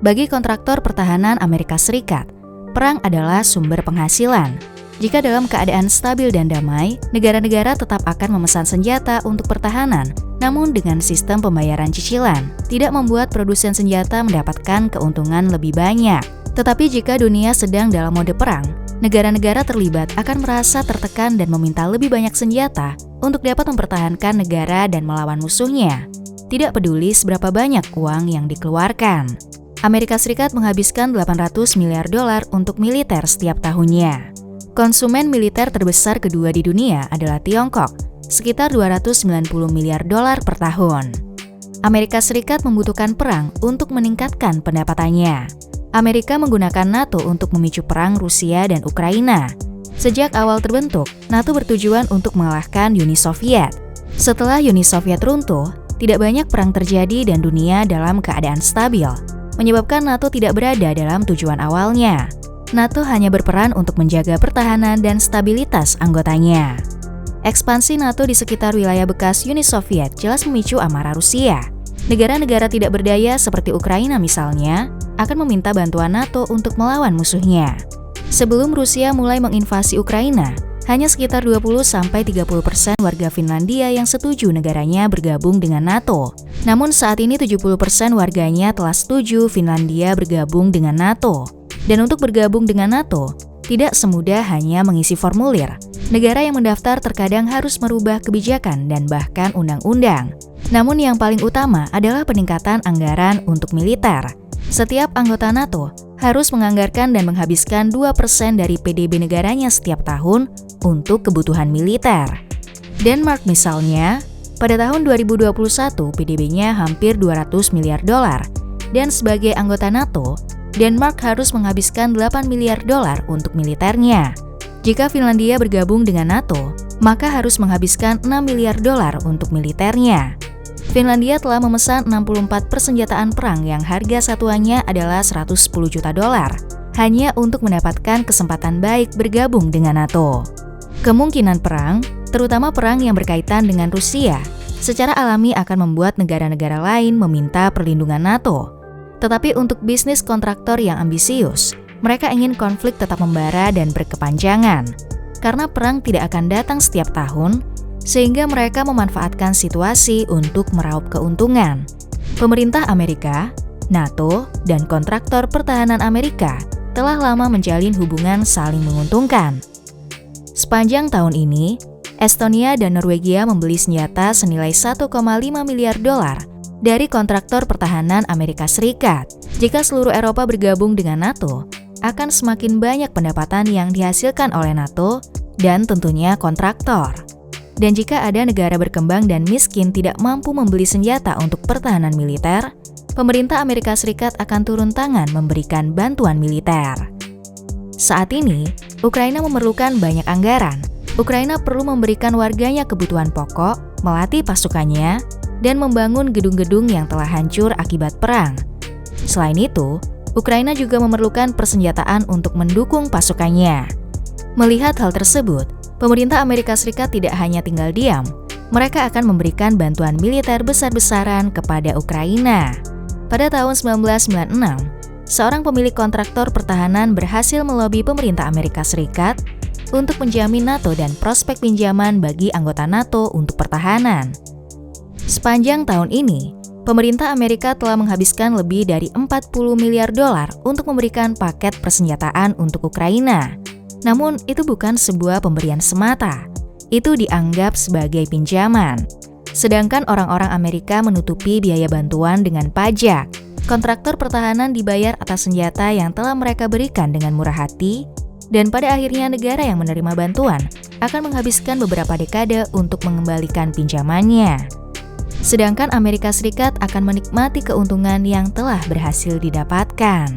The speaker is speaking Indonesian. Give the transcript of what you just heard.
Bagi kontraktor pertahanan Amerika Serikat, perang adalah sumber penghasilan. Jika dalam keadaan stabil dan damai, negara-negara tetap akan memesan senjata untuk pertahanan, namun dengan sistem pembayaran cicilan, tidak membuat produsen senjata mendapatkan keuntungan lebih banyak. Tetapi jika dunia sedang dalam mode perang, negara-negara terlibat akan merasa tertekan dan meminta lebih banyak senjata untuk dapat mempertahankan negara dan melawan musuhnya. Tidak peduli seberapa banyak uang yang dikeluarkan. Amerika Serikat menghabiskan 800 miliar dolar untuk militer setiap tahunnya. Konsumen militer terbesar kedua di dunia adalah Tiongkok, sekitar 290 miliar dolar per tahun. Amerika Serikat membutuhkan perang untuk meningkatkan pendapatannya. Amerika menggunakan NATO untuk memicu perang Rusia dan Ukraina. Sejak awal terbentuk, NATO bertujuan untuk mengalahkan Uni Soviet. Setelah Uni Soviet runtuh, tidak banyak perang terjadi dan dunia dalam keadaan stabil, menyebabkan NATO tidak berada dalam tujuan awalnya. NATO hanya berperan untuk menjaga pertahanan dan stabilitas anggotanya. Ekspansi NATO di sekitar wilayah bekas Uni Soviet jelas memicu amarah Rusia. Negara-negara tidak berdaya seperti Ukraina misalnya, akan meminta bantuan NATO untuk melawan musuhnya. Sebelum Rusia mulai menginvasi Ukraina, hanya sekitar 20-30% warga Finlandia yang setuju negaranya bergabung dengan NATO. Namun saat ini 70% warganya telah setuju Finlandia bergabung dengan NATO. Dan untuk bergabung dengan NATO, tidak semudah hanya mengisi formulir. Negara yang mendaftar terkadang harus merubah kebijakan dan bahkan undang-undang. Namun yang paling utama adalah peningkatan anggaran untuk militer. Setiap anggota NATO harus menganggarkan dan menghabiskan 2% dari PDB negaranya setiap tahun untuk kebutuhan militer. Denmark misalnya, pada tahun 2021 PDB-nya hampir 200 miliar dolar. Dan sebagai anggota NATO, Denmark harus menghabiskan 8 miliar dolar untuk militernya. Jika Finlandia bergabung dengan NATO, maka harus menghabiskan 6 miliar dolar untuk militernya. Finlandia telah memesan 64 persenjataan perang yang harga satuannya adalah 110 juta dolar, hanya untuk mendapatkan kesempatan baik bergabung dengan NATO. Kemungkinan perang, terutama perang yang berkaitan dengan Rusia, secara alami akan membuat negara-negara lain meminta perlindungan NATO. Tetapi untuk bisnis kontraktor yang ambisius, mereka ingin konflik tetap membara dan berkepanjangan. Karena perang tidak akan datang setiap tahun, sehingga mereka memanfaatkan situasi untuk meraup keuntungan. Pemerintah Amerika, NATO, dan kontraktor pertahanan Amerika telah lama menjalin hubungan saling menguntungkan. Sepanjang tahun ini, Estonia dan Norwegia membeli senjata senilai 1,5 miliar dolar dari kontraktor pertahanan Amerika Serikat. Jika seluruh Eropa bergabung dengan NATO, akan semakin banyak pendapatan yang dihasilkan oleh NATO dan tentunya kontraktor. Dan jika ada negara berkembang dan miskin tidak mampu membeli senjata untuk pertahanan militer, pemerintah Amerika Serikat akan turun tangan memberikan bantuan militer. Saat ini, Ukraina memerlukan banyak anggaran. Ukraina perlu memberikan warganya kebutuhan pokok, melatih pasukannya, dan membangun gedung-gedung yang telah hancur akibat perang. Selain itu, Ukraina juga memerlukan persenjataan untuk mendukung pasukannya. Melihat hal tersebut, pemerintah Amerika Serikat tidak hanya tinggal diam, mereka akan memberikan bantuan militer besar-besaran kepada Ukraina. Pada tahun 1996, seorang pemilik kontraktor pertahanan berhasil melobi pemerintah Amerika Serikat untuk menjamin NATO dan prospek pinjaman bagi anggota NATO untuk pertahanan. Sepanjang tahun ini, pemerintah Amerika telah menghabiskan lebih dari 40 miliar dolar untuk memberikan paket persenjataan untuk Ukraina. Namun, itu bukan sebuah pemberian semata. Itu dianggap sebagai pinjaman. Sedangkan orang-orang Amerika menutupi biaya bantuan dengan pajak. Kontraktor pertahanan dibayar atas senjata yang telah mereka berikan dengan murah hati, dan pada akhirnya negara yang menerima bantuan akan menghabiskan beberapa dekade untuk mengembalikan pinjamannya. Sedangkan Amerika Serikat akan menikmati keuntungan yang telah berhasil didapatkan.